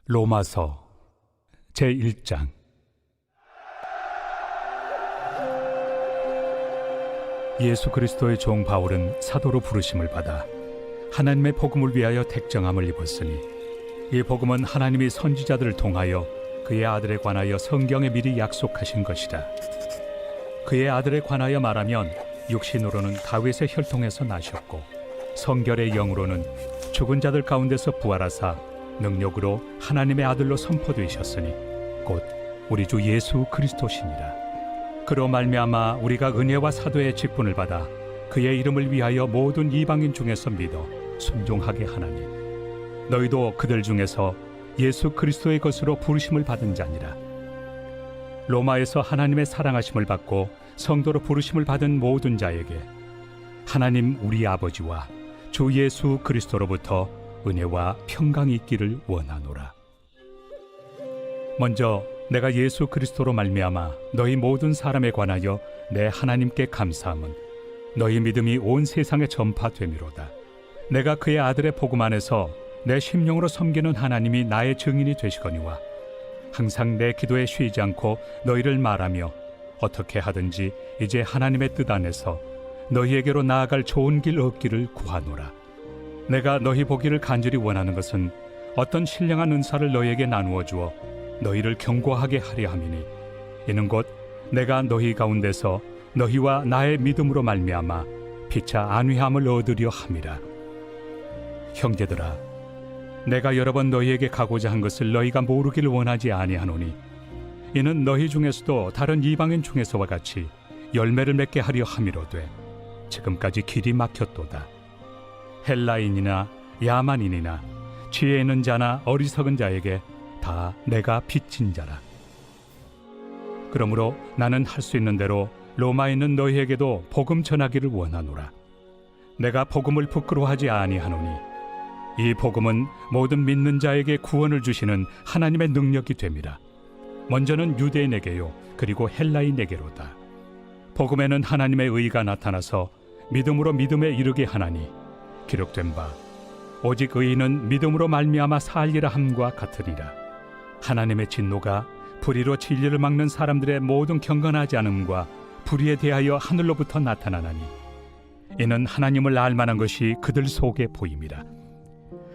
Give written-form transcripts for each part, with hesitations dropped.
로마서 제1장. 예수 그리스도의 종 바울은 사도로 부르심을 받아 하나님의 복음을 위하여 택정함을 입었으니, 이 복음은 하나님이 선지자들을 통하여 그의 아들에 관하여 성경에 미리 약속하신 것이라. 그의 아들에 관하여 말하면 육신으로는 다윗의 혈통에서 나셨고, 성결의 영으로는 죽은 자들 가운데서 부활하사 능력으로 하나님의 아들로 선포되셨으니 곧 우리 주 예수 그리스도시니라. 그로 말미암아 우리가 은혜와 사도의 직분을 받아 그의 이름을 위하여 모든 이방인 중에서 믿어 순종하게 하나니, 너희도 그들 중에서 예수 그리스도의 것으로 부르심을 받은 자니라. 로마에서 하나님의 사랑하심을 받고 성도로 부르심을 받은 모든 자에게 하나님 우리 아버지와 주 예수 그리스도로부터 은혜와 평강이 있기를 원하노라. 먼저 내가 예수 그리스도로 말미암아 너희 모든 사람에 관하여 내 하나님께 감사함은 너희 믿음이 온 세상에 전파됨이로다. 내가 그의 아들의 복음 안에서 내 심령으로 섬기는 하나님이 나의 증인이 되시거니와, 항상 내 기도에 쉬지 않고 너희를 말하며 어떻게 하든지 이제 하나님의 뜻 안에서 너희에게로 나아갈 좋은 길 얻기를 구하노라. 내가 너희 보기를 간절히 원하는 것은 어떤 신령한 은사를 너희에게 나누어 주어 너희를 견고하게 하려 함이니, 이는 곧 내가 너희 가운데서 너희와 나의 믿음으로 말미암아 피차 안위함을 얻으려 함이라. 형제들아, 내가 여러 번 너희에게 가고자 한 것을 너희가 모르기를 원하지 아니하노니, 이는 너희 중에서도 다른 이방인 중에서와 같이 열매를 맺게 하려 함이로되 지금까지 길이 막혔도다. 헬라인이나 야만인이나 지혜 있는 자나 어리석은 자에게 다 내가 빚진 자라. 그러므로 나는 할 수 있는 대로 로마에 있는 너희에게도 복음 전하기를 원하노라. 내가 복음을 부끄러워하지 아니하노니, 이 복음은 모든 믿는 자에게 구원을 주시는 하나님의 능력이 됨이라. 먼저는 유대인에게요, 그리고 헬라인에게로다. 복음에는 하나님의 의가 나타나서 믿음으로 믿음에 이르게 하나니, 기록된 바 오직 의인은 믿음으로 말미암아 살리라 함과 같으리라. 하나님의 진노가 불의로 진리를 막는 사람들의 모든 경건하지 않음과 불의에 대하여 하늘로부터 나타나나니, 이는 하나님을 알만한 것이 그들 속에 보임이라.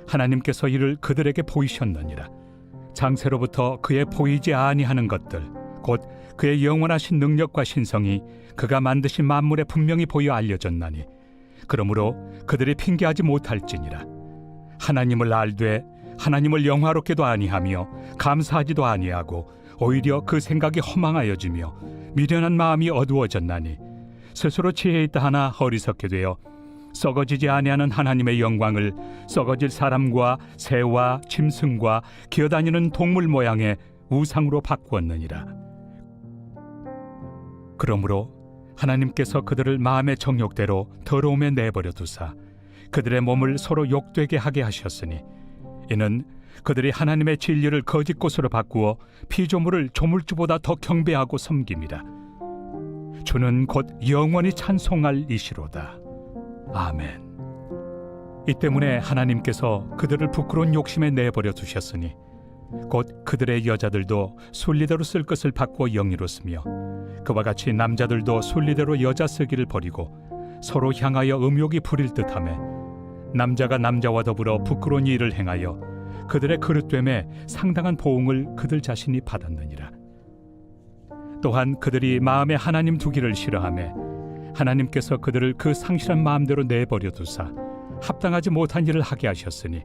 하나님께서 이를 그들에게 보이셨느니라. 장세로부터 그의 보이지 아니하는 것들, 곧 그의 영원하신 능력과 신성이 그가 만드신 만물에 분명히 보여 알려졌나니, 그러므로 그들이 핑계하지 못할지니라. 하나님을 알되 하나님을 영화롭게도 아니하며 감사하지도 아니하고 오히려 그 생각이 허망하여지며 미련한 마음이 어두워졌나니, 스스로 지혜 있다 하나 어리석게 되어 썩어지지 아니하는 하나님의 영광을 썩어질 사람과 새와 짐승과 기어다니는 동물 모양의 우상으로 바꾸었느니라. 그러므로 하나님께서 그들을 마음의 정욕대로 더러움에 내버려 두사 그들의 몸을 서로 욕되게 하게 하셨으니, 이는 그들이 하나님의 진리를 거짓 것으로 바꾸어 피조물을 조물주보다 더 경배하고 섬김이라. 주는 곧 영원히 찬송할 이시로다. 아멘. 이 때문에 하나님께서 그들을 부끄러운 욕심에 내버려 두셨으니, 곧 그들의 여자들도 순리대로 쓸 것을 바꾸어 영리로 쓰며, 그와 같이 남자들도 순리대로 여자 쓰기를 버리고 서로 향하여 음욕이 부릴 듯하며, 남자가 남자와 더불어 부끄러운 일을 행하여 그들의 그릇됨에 상당한 보응을 그들 자신이 받았느니라. 또한 그들이 마음에 하나님 두기를 싫어하며 하나님께서 그들을 그 상실한 마음대로 내버려 두사 합당하지 못한 일을 하게 하셨으니,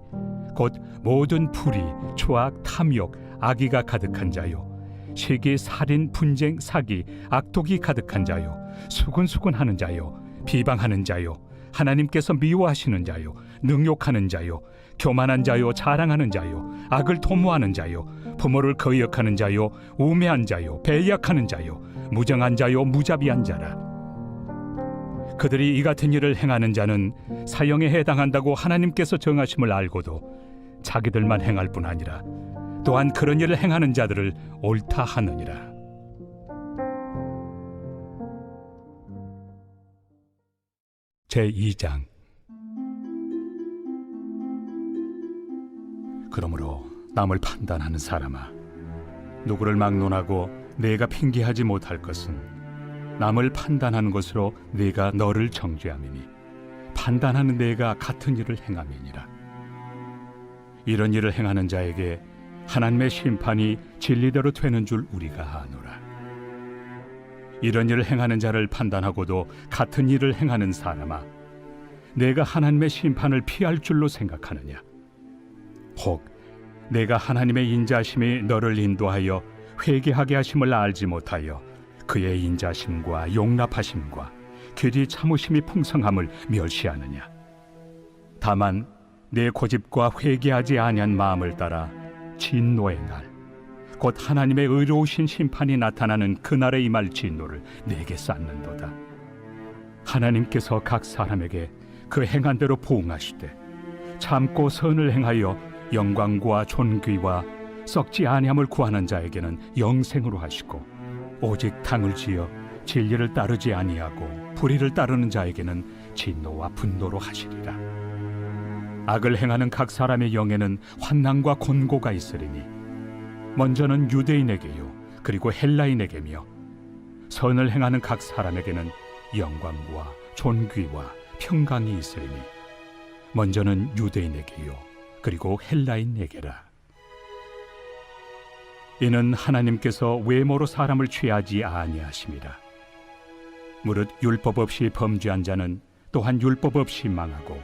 곧 모든 불의, 추악, 탐욕, 악의가 가득한 자요, 시기, 살인, 분쟁, 사기, 악독이 가득한 자요, 수군수군하는 자요, 비방하는 자요, 하나님께서 미워하시는 자요, 능욕하는 자요, 교만한 자요, 자랑하는 자요, 악을 도모하는 자요, 부모를 거역하는 자요, 우매한 자요, 배약하는 자요, 무정한 자요, 무자비한 자라. 그들이 이 같은 일을 행하는 자는 사형에 해당한다고 하나님께서 정하심을 알고도 자기들만 행할 뿐 아니라 또한 그런 일을 행하는 자들을 옳다 하느니라. 제2장. 그러므로 남을 판단하는 사람아, 누구를 막론하고 내가 핑계하지 못할 것은 남을 판단하는 것으로 네가 너를 정죄함이니 판단하는 내가 같은 일을 행함이니라. 이런 일을 행하는 자에게 하나님의 심판이 진리대로 되는 줄 우리가 아노라. 이런 일을 행하는 자를 판단하고도 같은 일을 행하는 사람아, 내가 하나님의 심판을 피할 줄로 생각하느냐? 혹 내가 하나님의 인자심이 너를 인도하여 회개하게 하심을 알지 못하여 그의 인자심과 용납하심과 길이 참으심이 풍성함을 멸시하느냐? 다만 내 고집과 회개하지 아니한 마음을 따라 진노의 날, 곧 하나님의 의로우신 심판이 나타나는 그날에 임할 진노를 내게 쌓는도다. 하나님께서 각 사람에게 그 행한 대로 보응하시되 참고 선을 행하여 영광과 존귀와 썩지 아니함을 구하는 자에게는 영생으로 하시고, 오직 당을 지어 진리를 따르지 아니하고 불의를 따르는 자에게는 진노와 분노로 하시리라. 악을 행하는 각 사람의 영에는 환난과 곤고가 있으리니 먼저는 유대인에게요 그리고 헬라인에게며, 선을 행하는 각 사람에게는 영광과 존귀와 평강이 있으리니 먼저는 유대인에게요 그리고 헬라인에게라. 이는 하나님께서 외모로 사람을 취하지 아니하심이라. 무릇 율법 없이 범죄한 자는 또한 율법 없이 망하고,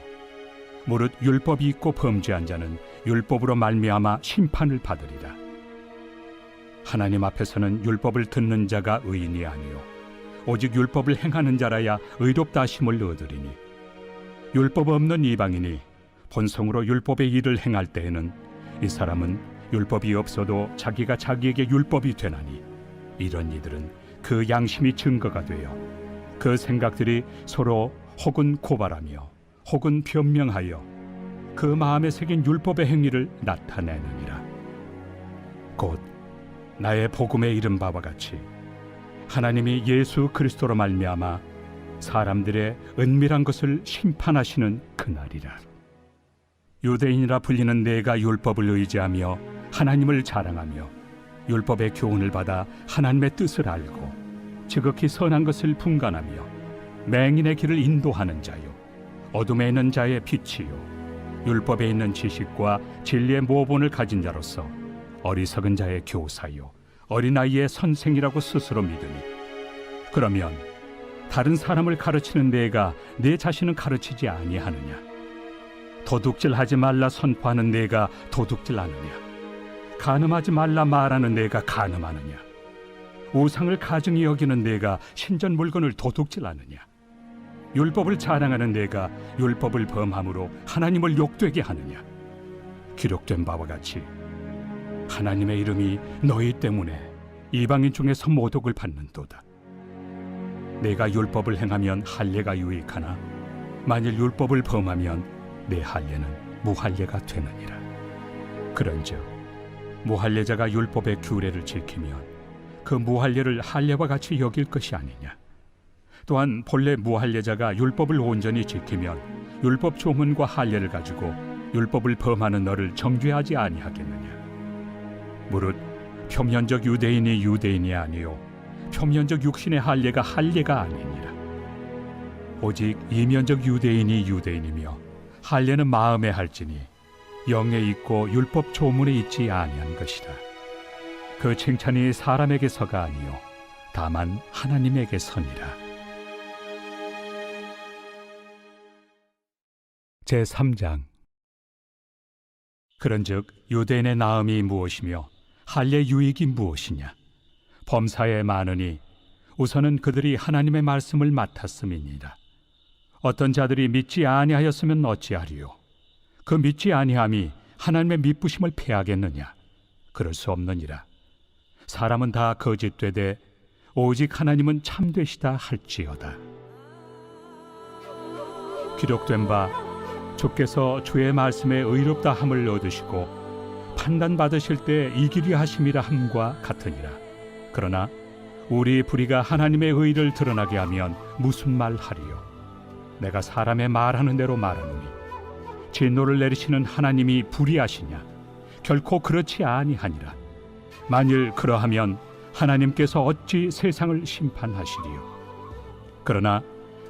무릇 율법이 있고 범죄한 자는 율법으로 말미암아 심판을 받으리라. 하나님 앞에서는 율법을 듣는 자가 의인이 아니요 오직 율법을 행하는 자라야 의롭다 하심을 얻으리니, 율법 없는 이방인이 본성으로 율법의 일을 행할 때에는 이 사람은 율법이 없어도 자기가 자기에게 율법이 되나니, 이런 이들은 그 양심이 증거가 되어 그 생각들이 서로 혹은 고발하며 혹은 변명하여 그 마음에 새긴 율법의 행위를 나타내느니라. 곧 나의 복음에 이른 바와 같이 하나님이 예수 그리스도로 말미암아 사람들의 은밀한 것을 심판하시는 그날이라. 유대인이라 불리는 내가 율법을 의지하며 하나님을 자랑하며 율법의 교훈을 받아 하나님의 뜻을 알고 지극히 선한 것을 분간하며 맹인의 길을 인도하는 자요 어둠에 있는 자의 빛이요 율법에 있는 지식과 진리의 모본을 가진 자로서 어리석은 자의 교사요 어린아이의 선생이라고 스스로 믿으니, 그러면 다른 사람을 가르치는 내가 내 자신은 가르치지 아니하느냐? 도둑질하지 말라 선포하는 내가 도둑질하느냐? 간음하지 말라 말하는 내가 간음하느냐? 우상을 가증히 여기는 내가 신전 물건을 도둑질하느냐? 율법을 자랑하는 내가 율법을 범함으로 하나님을 욕되게 하느냐? 기록된 바와 같이 하나님의 이름이 너희 때문에 이방인 중에서 모독을 받는도다. 내가 율법을 행하면 할례가 유익하나 만일 율법을 범하면 내 할례는 무할례가 되느니라. 그런즉 무할례자가 율법의 규례를 지키면 그 무할례를 할례와 같이 여길 것이 아니냐? 또한 본래 무할례자가 율법을 온전히 지키면 율법 조문과 할례를 가지고 율법을 범하는 너를 정죄하지 아니하겠느냐? 무릇 표면적 유대인이 유대인이 아니요 표면적 육신의 할례가 할례가 아니니라. 오직 이면적 유대인이 유대인이며 할례는 마음에 할지니 영에 있고 율법 조문에 있지 아니한 것이라. 그 칭찬이 사람에게서가 아니요 다만 하나님에게서니라. 제3장. 그런즉 유대인의 나음이 무엇이며 할례 유익이 무엇이냐? 범사에 많으니 우선은 그들이 하나님의 말씀을 맡았음이니라. 어떤 자들이 믿지 아니하였으면 어찌하리요? 그 믿지 아니함이 하나님의 미쁘심을 패하겠느냐? 그럴 수 없느니라. 사람은 다 거짓되되 오직 하나님은 참되시다 할지어다. 기록된 바 주께서 주의 말씀에 의롭다 함을 얻으시고 판단받으실 때 이기리 하심이라 함과 같으니라. 그러나 우리 불의가 하나님의 의를 드러나게 하면 무슨 말 하리요? 내가 사람의 말하는 대로 말하노니 진노를 내리시는 하나님이 불의하시냐? 결코 그렇지 아니하니라. 만일 그러하면 하나님께서 어찌 세상을 심판하시리요? 그러나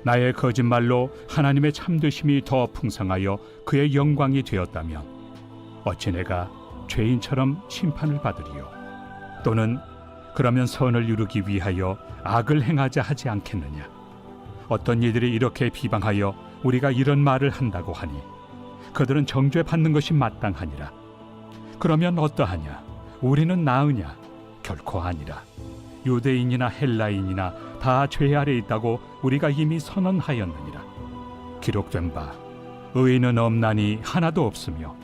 나의 거짓말로 하나님의 참되심이 더 풍성하여 그의 영광이 되었다면 어찌 내가 죄인처럼 심판을 받으리요? 또는 그러면 선을 이루기 위하여 악을 행하자 하지 않겠느냐? 어떤 이들이 이렇게 비방하여 우리가 이런 말을 한다고 하니 그들은 정죄받는 것이 마땅하니라. 그러면 어떠하냐? 우리는 나으냐? 결코 아니라. 유대인이나 헬라인이나 다 죄 아래 있다고 우리가 이미 선언하였느니라. 기록된 바 의인은 없나니 하나도 없으며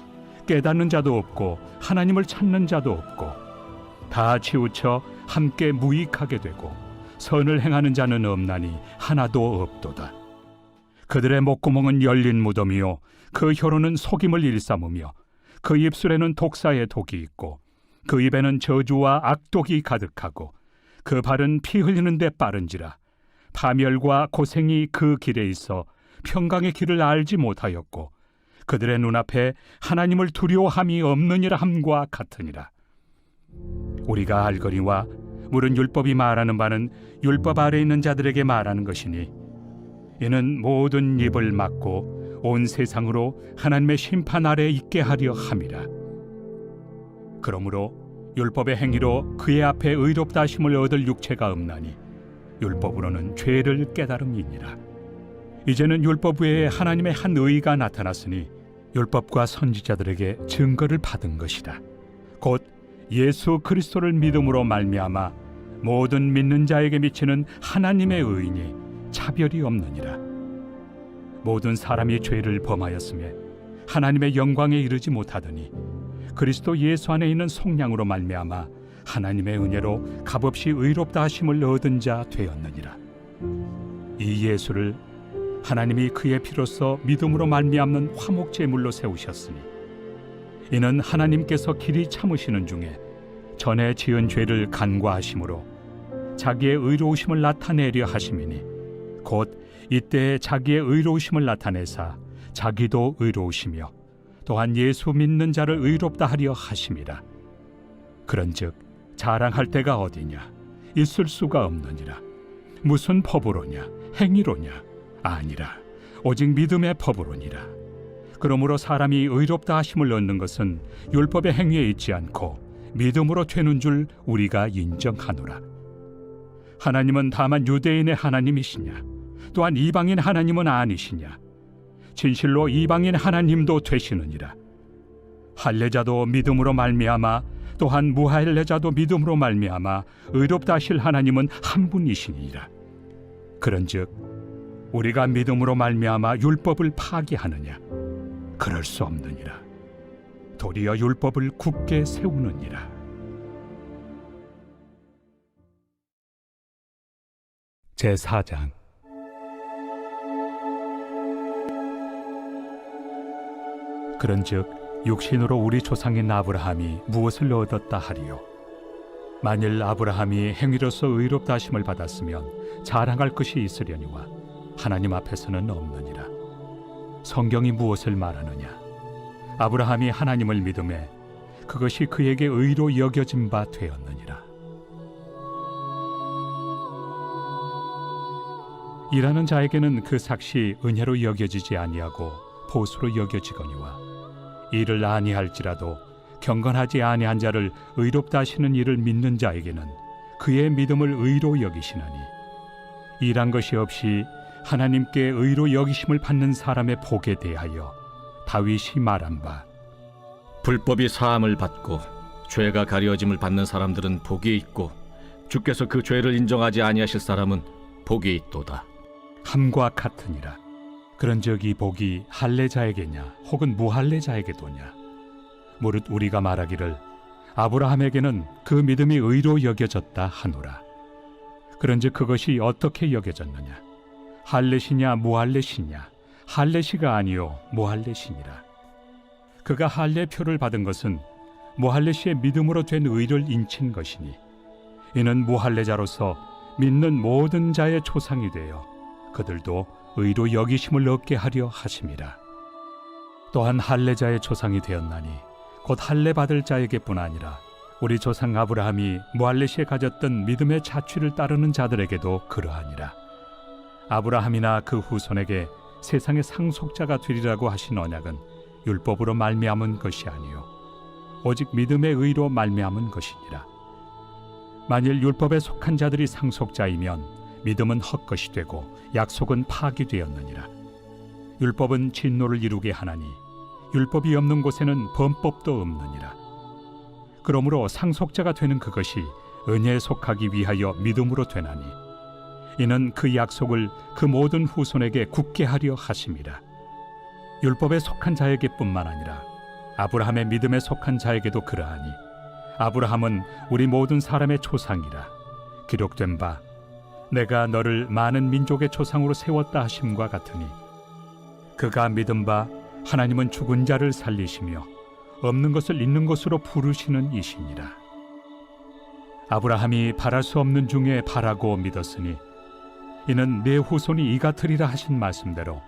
깨닫는 자도 없고 하나님을 찾는 자도 없고 다 치우쳐 함께 무익하게 되고 선을 행하는 자는 없나니 하나도 없도다. 그들의 목구멍은 열린 무덤이요 그 혀로는 속임을 일삼으며 그 입술에는 독사의 독이 있고 그 입에는 저주와 악독이 가득하고 그 발은 피 흘리는 데 빠른지라. 파멸과 고생이 그 길에 있어 평강의 길을 알지 못하였고 그들의 눈앞에 하나님을 두려워함이 없느니라 함과 같으니라. 우리가 알거니와 물은 율법이 말하는 바는 율법 아래 있는 자들에게 말하는 것이니 이는 모든 입을 막고 온 세상으로 하나님의 심판 아래 있게 하려 함이라. 그러므로 율법의 행위로 그의 앞에 의롭다 하심을 얻을 육체가 없나니 율법으로는 죄를 깨달음이니라. 이제는 율법 외에 하나님의 한 의가 나타났으니 율법과 선지자들에게 증거를 받은 것이다. 곧 예수 그리스도를 믿음으로 말미암아 모든 믿는 자에게 미치는 하나님의 의인이 차별이 없느니라. 모든 사람이 죄를 범하였음에 하나님의 영광에 이르지 못하더니 그리스도 예수 안에 있는 속량으로 말미암아 하나님의 은혜로 값없이 의롭다 하심을 얻은 자 되었느니라. 이 예수를 하나님이 그의 피로써 믿음으로 말미암는 화목 제물로 세우셨으니 이는 하나님께서 길이 참으시는 중에 전에 지은 죄를 간과하심으로 자기의 의로우심을 나타내려 하심이니 곧 이때 자기의 의로우심을 나타내사 자기도 의로우시며 또한 예수 믿는 자를 의롭다 하려 하심이라. 그런즉 자랑할 때가 어디냐? 있을 수가 없느니라. 무슨 법으로냐? 행위로냐? 아니라 오직 믿음의 법으로니라. 그러므로 사람이 의롭다 하심을 얻는 것은 율법의 행위에 있지 않고 믿음으로 되는 줄 우리가 인정하노라. 하나님은 다만 유대인의 하나님이시냐? 또한 이방인 하나님은 아니시냐? 진실로 이방인 하나님도 되시느니라. 할례자도 믿음으로 말미암아 또한 무할례자도 믿음으로 말미암아 의롭다 하실 하나님은 한 분이시니라. 그런즉 우리가 믿음으로 말미암아 율법을 파기하느냐? 그럴 수 없느니라. 도리어 율법을 굳게 세우느니라. 제4장. 그런즉 육신으로 우리 조상인 아브라함이 무엇을 얻었다 하리요? 만일 아브라함이 행위로서 의롭다 하심을 받았으면 자랑할 것이 있으려니와 하나님 앞에서는 없느니라. 성경이 무엇을 말하느냐? 아브라함이 하나님을 믿음에 그것이 그에게 의로 여겨진 바 되었느니라. 일하는 자에게는 그 삭시 은혜로 여겨지지 아니하고 보수로 여겨지거니와 일을 아니할지라도 경건하지 아니한 자를 의롭다 하시는 이를 믿는 자에게는 그의 믿음을 의로 여기시나니 일한 것이 없이 하나님께 의로 여기심을 받는 사람의 복에 대하여 다윗이 말한 바 불법이 사함을 받고 죄가 가려짐을 받는 사람들은 복이 있고 주께서 그 죄를 인정하지 아니하실 사람은 복이 있도다. 함과 같으니라. 그런즉 이 복이 할례자에게냐 혹은 무할례자에게도냐? 무릇 우리가 말하기를 아브라함에게는 그 믿음이 의로 여겨졌다 하노라. 그런즉 그것이 어떻게 여겨졌느냐? 할례시냐 무할례시냐? 할례시가 아니요 무할례시니라. 그가 할례표를 받은 것은 무할례시의 믿음으로 된 의를 인친 것이니 이는 무할례자로서 믿는 모든 자의 조상이 되어 그들도 의로 여기심을 얻게 하려 하심이라. 또한 할례자의 조상이 되었나니 곧 할례 받을 자에게뿐 아니라 우리 조상 아브라함이 무할레시에 가졌던 믿음의 자취를 따르는 자들에게도 그러하니라. 아브라함이나 그 후손에게 세상의 상속자가 되리라고 하신 언약은 율법으로 말미암은 것이 아니요 오직 믿음의 의로 말미암은 것이니라. 만일 율법에 속한 자들이 상속자이면 믿음은 헛것이 되고 약속은 파기되었느니라. 율법은 진노를 이루게 하나니 율법이 없는 곳에는 범법도 없느니라. 그러므로 상속자가 되는 그것이 은혜에 속하기 위하여 믿음으로 되나니 이는 그 약속을 그 모든 후손에게 굳게 하려 하심이라. 율법에 속한 자에게뿐만 아니라 아브라함의 믿음에 속한 자에게도 그러하니 아브라함은 우리 모든 사람의 조상이라. 기록된 바 내가 너를 많은 민족의 조상으로 세웠다 하심과 같으니 그가 믿은 바 하나님은 죽은 자를 살리시며 없는 것을 있는 것으로 부르시는 이시니라. 아브라함이 바랄 수 없는 중에 바라고 믿었으니 이는 내 후손이 이 같으리라 하신 말씀대로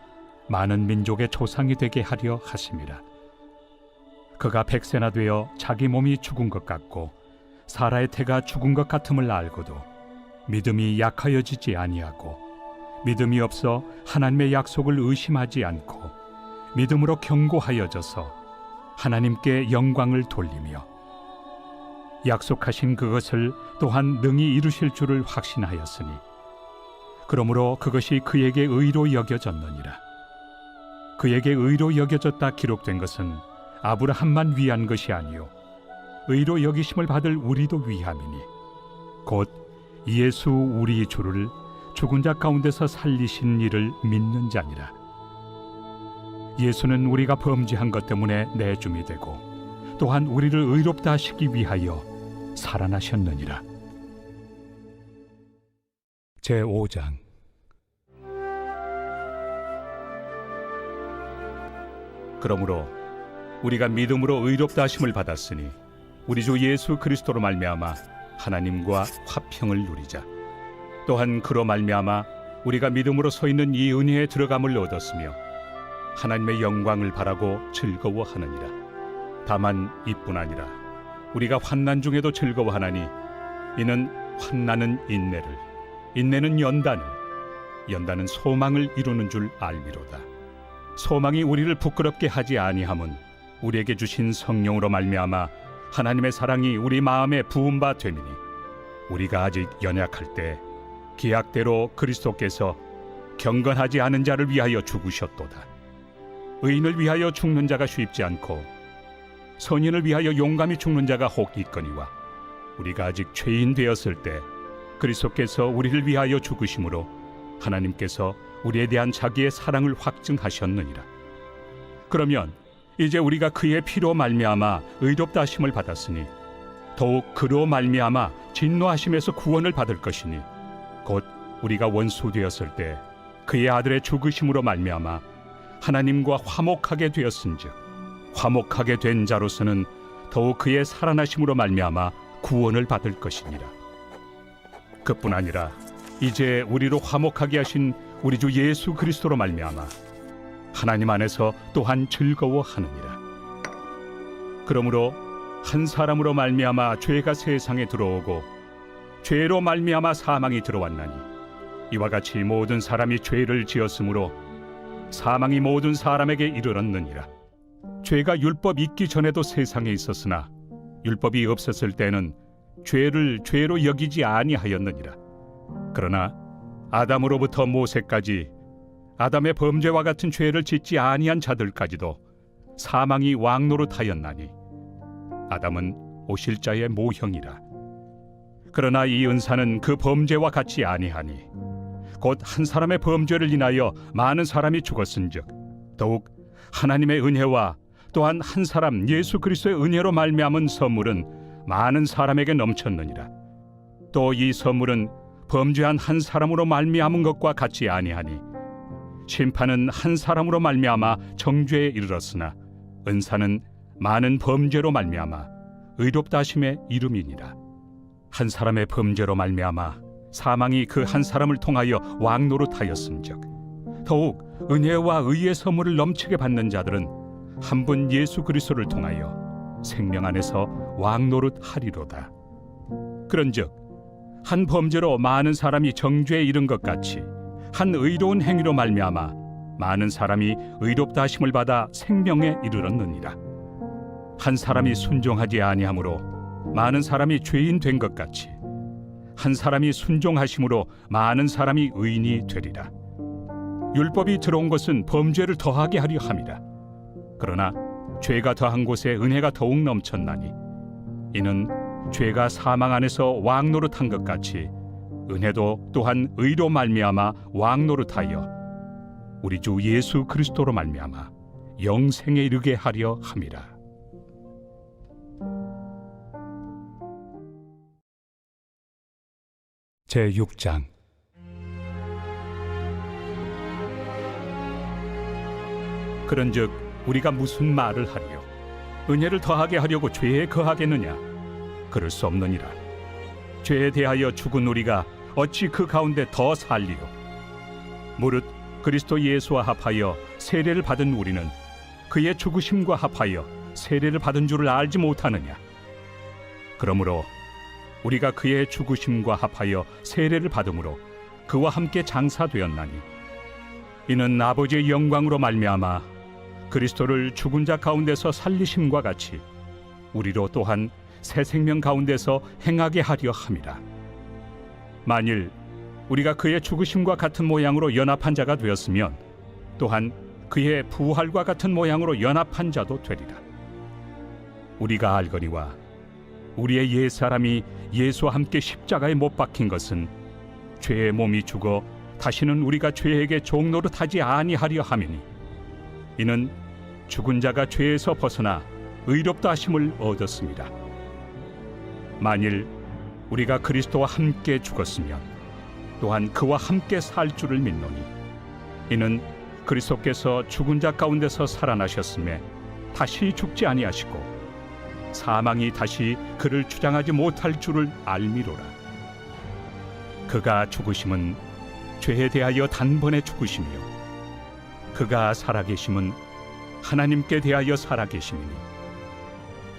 많은 민족의 조상이 되게 하려 하심이라. 그가 100세나 되어 자기 몸이 죽은 것 같고 사라의 태가 죽은 것 같음을 알고도 믿음이 약하여지지 아니하고 믿음이 없어 하나님의 약속을 의심하지 않고 믿음으로 견고하여져서 하나님께 영광을 돌리며 약속하신 그것을 또한 능히 이루실 줄을 확신하였으니 그러므로 그것이 그에게 의로 여겨졌느니라. 그에게 의로 여겨졌다 기록된 것은 아브라함만 위한 것이 아니요 의로 여기심을 받을 우리도 위함이니 곧 예수 우리 주를 죽은 자 가운데서 살리신 이를 믿는 자니라. 예수는 우리가 범죄한 것 때문에 내줌이 되고 또한 우리를 의롭다 하시기 위하여 살아나셨느니라. 제5장. 그러므로 우리가 믿음으로 의롭다 하심을 받았으니 우리 주 예수 그리스도로 말미암아 하나님과 화평을 누리자. 또한 그로 말미암아 우리가 믿음으로 서 있는 이 은혜에 들어감을 얻었으며 하나님의 영광을 바라고 즐거워하느니라. 다만 이뿐 아니라 우리가 환난 중에도 즐거워하나니 이는 환난은 인내를, 인내는 연단을, 연단은 소망을 이루는 줄 알미로다. 소망이 우리를 부끄럽게 하지 아니함은 우리에게 주신 성령으로 말미암아 하나님의 사랑이 우리 마음에 부은 바 됨이니 우리가 아직 연약할 때 기약대로 그리스도께서 경건하지 않은 자를 위하여 죽으셨도다. 의인을 위하여 죽는 자가 쉽지 않고 선인을 위하여 용감히 죽는 자가 혹 있거니와 우리가 아직 죄인 되었을 때 그리스도께서 우리를 위하여 죽으심으로 하나님께서 우리에 대한 자기의 사랑을 확증하셨느니라. 그러면 이제 우리가 그의 피로 말미암아 의롭다 하심을 받았으니 더욱 그로 말미암아 진노하심에서 구원을 받을 것이니 곧 우리가 원수 되었을 때 그의 아들의 죽으심으로 말미암아 하나님과 화목하게 되었은즉 화목하게 된 자로서는 더욱 그의 살아나심으로 말미암아 구원을 받을 것이니라. 그뿐 아니라 이제 우리로 화목하게 하신 우리 주 예수 그리스도로 말미암아 하나님 안에서 또한 즐거워하느니라. 그러므로 한 사람으로 말미암아 죄가 세상에 들어오고 죄로 말미암아 사망이 들어왔나니 이와 같이 모든 사람이 죄를 지었으므로 사망이 모든 사람에게 이르렀느니라. 죄가 율법 있기 전에도 세상에 있었으나 율법이 없었을 때는 죄를 죄로 여기지 아니하였느니라. 그러나 아담으로부터 모세까지 아담의 범죄와 같은 죄를 짓지 아니한 자들까지도 사망이 왕노릇하였나니 아담은 오실 자의 모형이라. 그러나 이 은사는 그 범죄와 같이 아니하니 곧 한 사람의 범죄를 인하여 많은 사람이 죽었은즉 더욱 하나님의 은혜와 또한 한 사람 예수 그리스도의 은혜로 말미암은 선물은 많은 사람에게 넘쳤느니라. 또 이 선물은 범죄한 한 사람으로 말미암은 것과 같이 아니하니 심판은 한 사람으로 말미암아 정죄에 이르렀으나 은사는 많은 범죄로 말미암아 의롭다 하심의 이름이니라. 한 사람의 범죄로 말미암아 사망이 그 한 사람을 통하여 왕노릇하였은즉 더욱 은혜와 의의 선물을 넘치게 받는 자들은 한 분 예수 그리스도를 통하여 생명 안에서 왕노릇 하리로다. 그런즉 한 범죄로 많은 사람이 정죄에 이른 것 같이 한 의로운 행위로 말미암아 많은 사람이 의롭다 하심을 받아 생명에 이르렀느니라. 한 사람이 순종하지 아니함으로 많은 사람이 죄인 된 것 같이 한 사람이 순종하심으로 많은 사람이 의인이 되리라. 율법이 들어온 것은 범죄를 더하게 하려 함이라. 그러나 죄가 더한 곳에 은혜가 더욱 넘쳤나니 이는 죄가 사망 안에서 왕노릇한 것 같이 은혜도 또한 의로 말미암아 왕노릇하여 우리 주 예수 그리스도로 말미암아 영생에 이르게 하려 함이라. 제6장. 그런즉 우리가 무슨 말을 하리요? 은혜를 더하게 하려고 죄에 거하겠느냐? 그럴 수 없느니라. 죄에 대하여 죽은 우리가 어찌 그 가운데 더 살리요? 무릇 그리스도 예수와 합하여 세례를 받은 우리는 그의 죽으심과 합하여 세례를 받은 줄을 알지 못하느냐? 그러므로 우리가 그의 죽으심과 합하여 세례를 받음으로 그와 함께 장사되었나니 이는 아버지의 영광으로 말미암아 그리스도를 죽은 자 가운데서 살리심과 같이 우리로 또한 새 생명 가운데서 행하게 하려 함이라. 만일 우리가 그의 죽으심과 같은 모양으로 연합한 자가 되었으면 또한 그의 부활과 같은 모양으로 연합한 자도 되리라. 우리가 알거니와 우리의 옛사람이 예수와 함께 십자가에 못 박힌 것은 죄의 몸이 죽어 다시는 우리가 죄에게 종노릇하지 아니하려 함이니 이는 죽은 자가 죄에서 벗어나 의롭다 하심을 얻었습니다. 만일 우리가 그리스도와 함께 죽었으면 또한 그와 함께 살 줄을 믿노니 이는 그리스도께서 죽은 자 가운데서 살아나셨음에 다시 죽지 아니하시고 사망이 다시 그를 주장하지 못할 줄을 알미로라. 그가 죽으심은 죄에 대하여 단번에 죽으시며 그가 살아계심은 하나님께 대하여 살아계심이니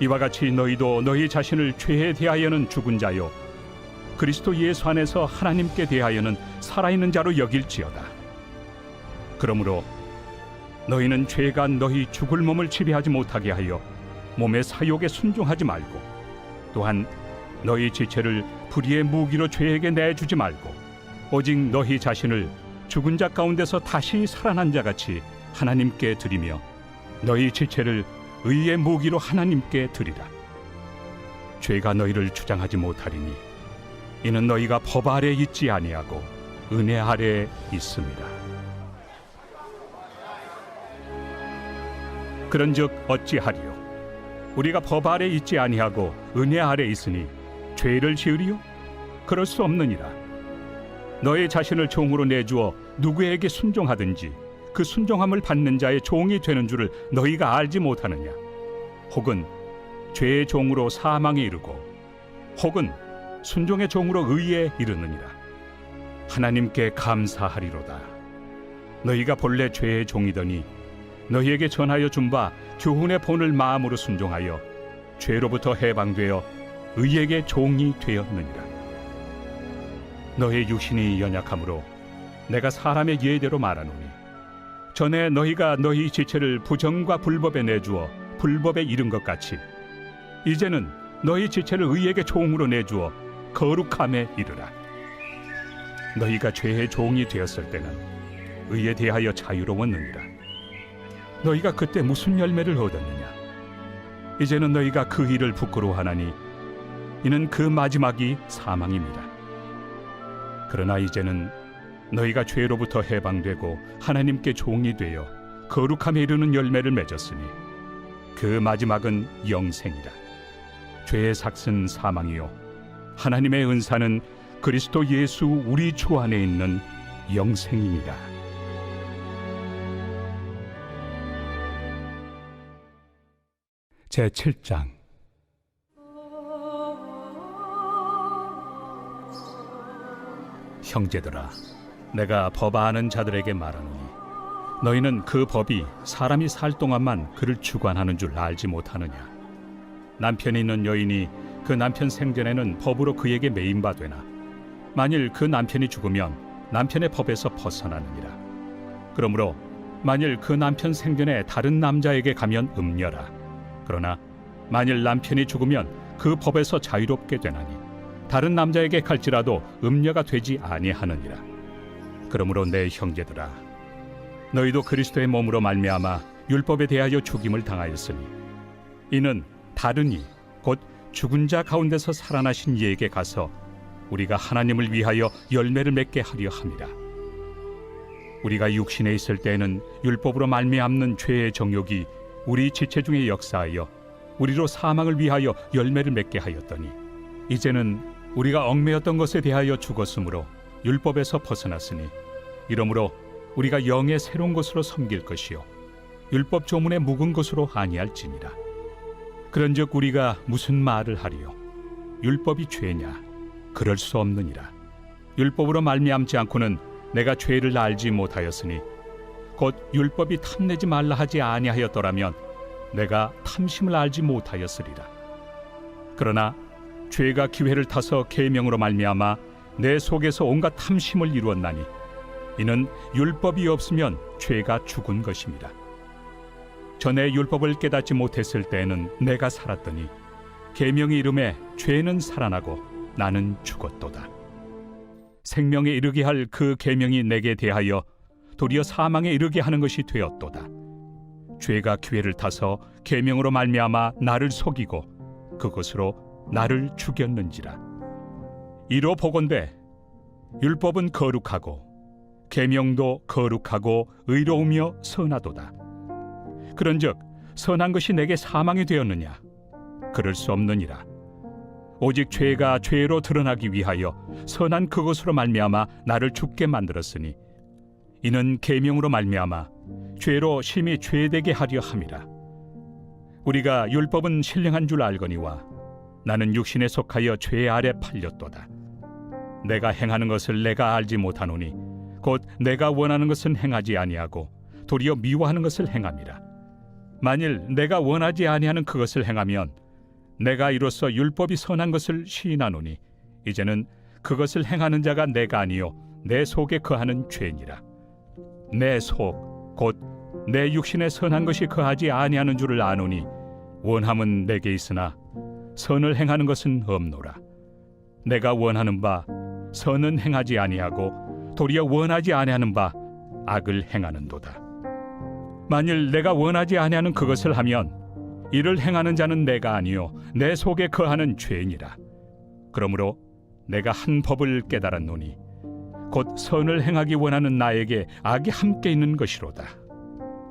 이와 같이 너희도 너희 자신을 죄에 대하여는 죽은 자요 그리스도 예수 안에서 하나님께 대하여는 살아있는 자로 여길지어다. 그러므로 너희는 죄가 너희 죽을 몸을 지배하지 못하게 하여 몸의 사욕에 순종하지 말고 또한 너희 지체를 불의의 무기로 죄에게 내주지 말고 오직 너희 자신을 죽은 자 가운데서 다시 살아난 자같이 하나님께 드리며 너희 지체를 의의 무기로 하나님께 드리라. 죄가 너희를 주장하지 못하리니 이는 너희가 법 아래 있지 아니하고 은혜 아래 있습니다. 그런즉 어찌하리요? 우리가 법 아래 있지 아니하고 은혜 아래 있으니 죄를 지으리요? 그럴 수 없느니라. 너희 자신을 종으로 내주어 누구에게 순종하든지 그 순종함을 받는 자의 종이 되는 줄을 너희가 알지 못하느냐? 혹은 죄의 종으로 사망에 이르고 혹은 순종의 종으로 의에 이르느니라. 하나님께 감사하리로다. 너희가 본래 죄의 종이더니 너희에게 전하여 준 바 교훈의 본을 마음으로 순종하여 죄로부터 해방되어 의에게 종이 되었느니라. 너희 육신이 연약함으로 내가 사람의 예대로 말하노니 전에 너희가 너희 지체를 부정과 불법에 내주어 불법에 이른 것 같이 이제는 너희 지체를 의에게 종으로 내주어 거룩함에 이르라. 너희가 죄의 종이 되었을 때는 의에 대하여 자유로웠느니라. 너희가 그때 무슨 열매를 얻었느냐? 이제는 너희가 그 일을 부끄러워하나니 이는 그 마지막이 사망입니다. 그러나 이제는 너희가 죄로부터 해방되고 하나님께 종이 되어 거룩함에 이르는 열매를 맺었으니 그 마지막은 영생이라. 죄의 삭은 사망이요 하나님의 은사는 그리스도 예수 우리 주 안에 있는 영생입니다. 제7장. 형제들아, 내가 법 아는 자들에게 말하노니 너희는 그 법이 사람이 살 동안만 그를 주관하는 줄 알지 못하느냐? 남편이 있는 여인이 그 남편 생전에는 법으로 그에게 매인 바 되나 만일 그 남편이 죽으면 남편의 법에서 벗어나느니라. 그러므로 만일 그 남편 생전에 다른 남자에게 가면 음녀라. 그러나 만일 남편이 죽으면 그 법에서 자유롭게 되나니 다른 남자에게 갈지라도 음녀가 되지 아니하느니라. 그러므로 내 형제들아, 너희도 그리스도의 몸으로 말미암아 율법에 대하여 죽임을 당하였으니 이는 다른 이 곧 죽은 자 가운데서 살아나신 이에게 가서 우리가 하나님을 위하여 열매를 맺게 하려 함이라. 우리가 육신에 있을 때에는 율법으로 말미암는 죄의 정욕이 우리 지체 중에 역사하여 우리로 사망을 위하여 열매를 맺게 하였더니 이제는 우리가 얽매였던 것에 대하여 죽었으므로 율법에서 벗어났으니 이러므로 우리가 영의 새로운 것으로 섬길 것이요 율법 조문의 묵은 것으로 아니할지니라. 그런즉 우리가 무슨 말을 하리요? 율법이 죄냐? 그럴 수 없느니라. 율법으로 말미암지 않고는 내가 죄를 알지 못하였으니 곧 율법이 탐내지 말라 하지 아니하였더라면 내가 탐심을 알지 못하였으리라. 그러나 죄가 기회를 타서 계명으로 말미암아 내 속에서 온갖 탐심을 이루었나니 이는 율법이 없으면 죄가 죽은 것입니다. 전에 율법을 깨닫지 못했을 때에는 내가 살았더니 계명이 이름에 죄는 살아나고 나는 죽었도다. 생명에 이르게 할 그 계명이 내게 대하여 도리어 사망에 이르게 하는 것이 되었도다. 죄가 기회를 타서 계명으로 말미암아 나를 속이고 그것으로 나를 죽였는지라. 이로 보건대 율법은 거룩하고 계명도 거룩하고 의로우며 선하도다. 그런즉 선한 것이 내게 사망이 되었느냐? 그럴 수 없느니라. 오직 죄가 죄로 드러나기 위하여 선한 그것으로 말미암아 나를 죽게 만들었으니 이는 계명으로 말미암아 죄로 심히 죄되게 하려 함이라. 우리가 율법은 신령한 줄 알거니와 나는 육신에 속하여 죄 아래 팔렸도다. 내가 행하는 것을 내가 알지 못하노니 곧 내가 원하는 것은 행하지 아니하고 도리어 미워하는 것을 행함이라. 만일 내가 원하지 아니하는 그것을 행하면 내가 이로써 율법이 선한 것을 시인하노니 이제는 그것을 행하는 자가 내가 아니요 내 속에 거하는 죄니라. 내 속 곧 내 육신에 선한 것이 거하지 아니하는 줄을 아노니 원함은 내게 있으나 선을 행하는 것은 없노라. 내가 원하는 바 선은 행하지 아니하고 도리어 원하지 아니하는 바 악을 행하는도다. 만일 내가 원하지 아니하는 그것을 하면 이를 행하는 자는 내가 아니요 내 속에 거하는 죄니라. 그러므로 내가 한 법을 깨달았노니 곧 선을 행하기 원하는 나에게 악이 함께 있는 것이로다.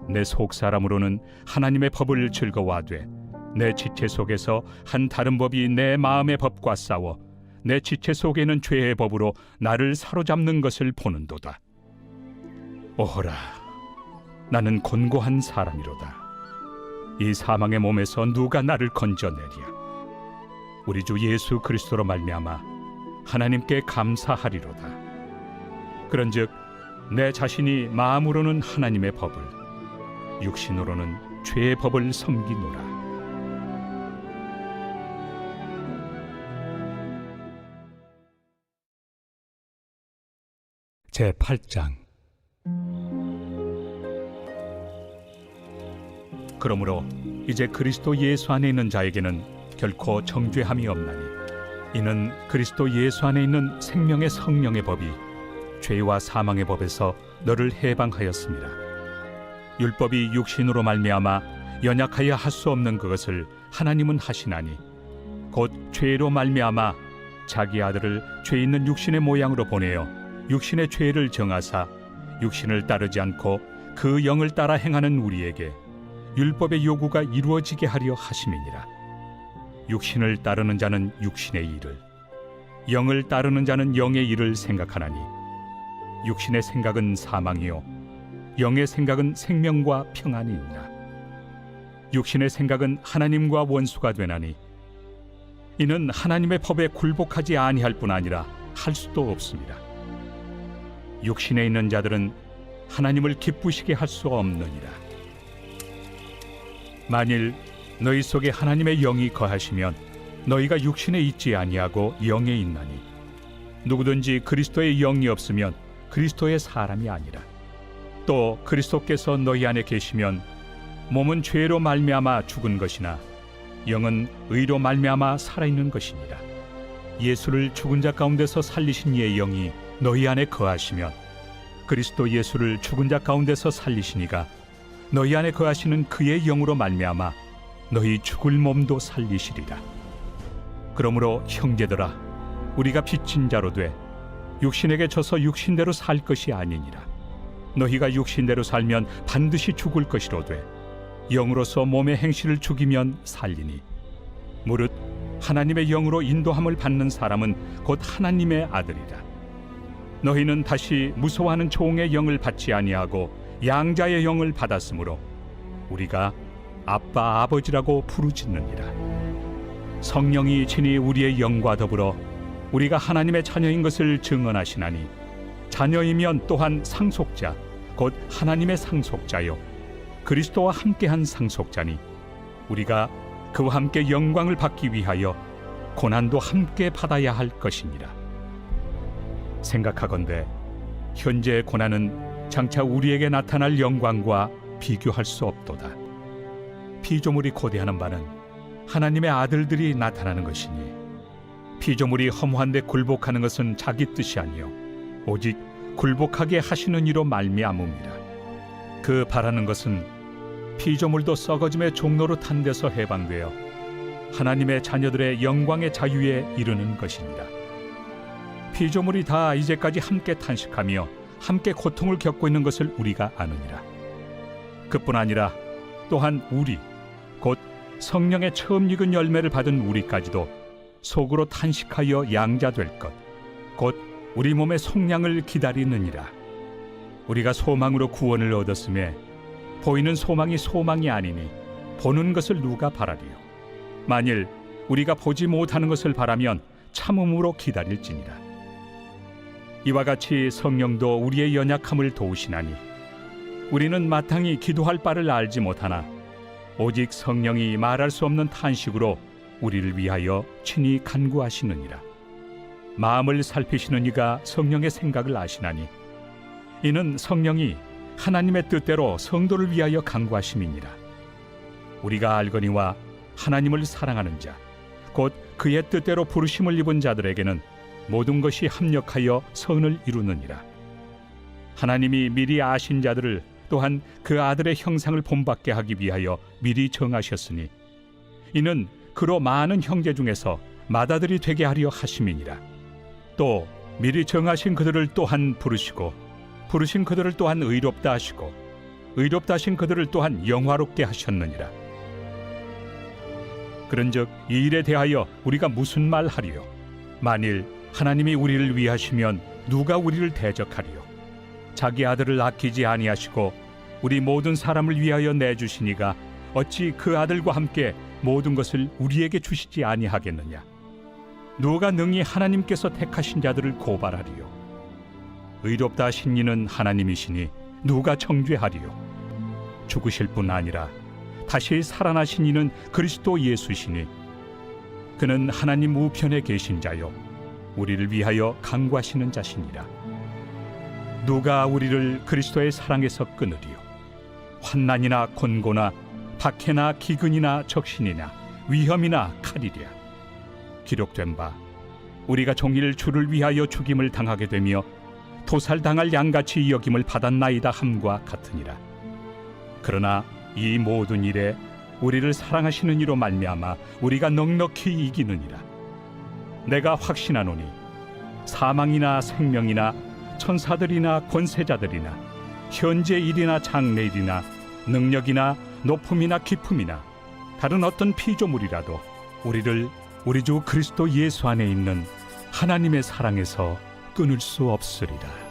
내 속 사람으로는 하나님의 법을 즐거워하되 내 지체 속에서 한 다른 법이 내 마음의 법과 싸워 내 지체 속에는 죄의 법으로 나를 사로잡는 것을 보는도다. 오호라, 나는 곤고한 사람이로다. 이 사망의 몸에서 누가 나를 건져내랴? 우리 주 예수 그리스도로 말미암아 하나님께 감사하리로다. 그런즉 내 자신이 마음으로는 하나님의 법을, 육신으로는 죄의 법을 섬기노라. 제8장. 그러므로 이제 그리스도 예수 안에 있는 자에게는 결코 정죄함이 없나니 이는 그리스도 예수 안에 있는 생명의 성령의 법이 죄와 사망의 법에서 너를 해방하였습니다. 율법이 육신으로 말미암아 연약하여 할 수 없는 그것을 하나님은 하시나니 곧 죄로 말미암아 자기 아들을 죄 있는 육신의 모양으로 보내어 육신의 죄를 정하사 육신을 따르지 않고 그 영을 따라 행하는 우리에게 율법의 요구가 이루어지게 하려 하심이니라. 육신을 따르는 자는 육신의 일을, 영을 따르는 자는 영의 일을 생각하나니 육신의 생각은 사망이요 영의 생각은 생명과 평안이 있나. 육신의 생각은 하나님과 원수가 되나니 이는 하나님의 법에 굴복하지 아니할 뿐 아니라 할 수도 없습니다. 육신에 있는 자들은 하나님을 기쁘시게 할 수 없느니라. 만일 너희 속에 하나님의 영이 거하시면 너희가 육신에 있지 아니하고 영에 있나니 누구든지 그리스도의 영이 없으면 그리스도의 사람이 아니라. 또 그리스도께서 너희 안에 계시면 몸은 죄로 말미암아 죽은 것이나 영은 의로 말미암아 살아있는 것이니라. 예수를 죽은 자 가운데서 살리신 이의 영이 너희 안에 거하시면 그리스도 예수를 죽은 자 가운데서 살리신 이가 너희 안에 거하시는 그의 영으로 말미암아 너희 죽을 몸도 살리시리라. 그러므로 형제들아, 우리가 빚진 자로 돼 육신에게 져서 육신대로 살 것이 아니니라. 너희가 육신대로 살면 반드시 죽을 것이로되 영으로서 몸의 행실을 죽이면 살리니 무릇 하나님의 영으로 인도함을 받는 사람은 곧 하나님의 아들이라. 너희는 다시 무서워하는 종의 영을 받지 아니하고 양자의 영을 받았으므로 우리가 아빠 아버지라고 부르짖느니라. 성령이 친히 우리의 영과 더불어 우리가 하나님의 자녀인 것을 증언하시나니 자녀이면 또한 상속자 곧 하나님의 상속자요 그리스도와 함께한 상속자니 우리가 그와 함께 영광을 받기 위하여 고난도 함께 받아야 할 것이니라. 생각하건대 현재의 고난은 장차 우리에게 나타날 영광과 비교할 수 없도다. 피조물이 고대하는 바는 하나님의 아들들이 나타나는 것이니 피조물이 허무한데 굴복하는 것은 자기 뜻이 아니요 오직 굴복하게 하시는 이로 말미암음이라. 그 바라는 것은 피조물도 썩어짐의 종로로 탄 데서 해방되어 하나님의 자녀들의 영광의 자유에 이르는 것이니라. 피조물이 다 이제까지 함께 탄식하며 함께 고통을 겪고 있는 것을 우리가 아느니라. 그뿐 아니라 또한 우리 곧 성령의 처음 익은 열매를 받은 우리까지도 속으로 탄식하여 양자될 것 곧 우리 몸의 속량을 기다리느니라. 우리가 소망으로 구원을 얻었음에 보이는 소망이 소망이 아니니 보는 것을 누가 바라리요. 만일 우리가 보지 못하는 것을 바라면 참음으로 기다릴지니라. 이와 같이 성령도 우리의 연약함을 도우시나니 우리는 마땅히 기도할 바를 알지 못하나 오직 성령이 말할 수 없는 탄식으로 우리를 위하여 친히 간구하시느니라. 마음을 살피시는 이가 성령의 생각을 아시나니 이는 성령이 하나님의 뜻대로 성도를 위하여 간구하심이니라. 우리가 알거니와 하나님을 사랑하는 자 곧 그의 뜻대로 부르심을 입은 자들에게는 모든 것이 합력하여 선을 이루느니라. 하나님이 미리 아신 자들을 또한 그 아들의 형상을 본받게 하기 위하여 미리 정하셨으니 이는 그로 많은 형제 중에서 맏아들이 되게 하려 하심이니라. 또 미리 정하신 그들을 또한 부르시고 부르신 그들을 또한 의롭다 하시고 의롭다 하신 그들을 또한 영화롭게 하셨느니라. 그런즉 이 일에 대하여 우리가 무슨 말 하리요? 만일 하나님이 우리를 위하시면 누가 우리를 대적하리요? 자기 아들을 아끼지 아니하시고 우리 모든 사람을 위하여 내주시니가 어찌 그 아들과 함께 모든 것을 우리에게 주시지 아니하겠느냐? 누가 능히 하나님께서 택하신 자들을 고발하리요? 의롭다 하신 이는 하나님이시니 누가 정죄하리요? 죽으실 뿐 아니라 다시 살아나신 이는 그리스도 예수시니 그는 하나님 우편에 계신 자요 우리를 위하여 간구하시는 자시니라. 누가 우리를 그리스도의 사랑에서 끊으리요? 환난이나 곤고나 박해나 기근이나 적신이나 위험이나 칼이랴. 기록된 바 우리가 종일 주를 위하여 죽임을 당하게 되며 도살당할 양같이 여김을 받았나이다 함과 같으니라. 그러나 이 모든 일에 우리를 사랑하시는 이로 말미암아 우리가 넉넉히 이기느니라. 내가 확신하노니 사망이나 생명이나 천사들이나 권세자들이나 현재 일이나 장래일이나 능력이나 높음이나 깊음이나 다른 어떤 피조물이라도 우리를 우리 주 그리스도 예수 안에 있는 하나님의 사랑에서 끊을 수 없으리라.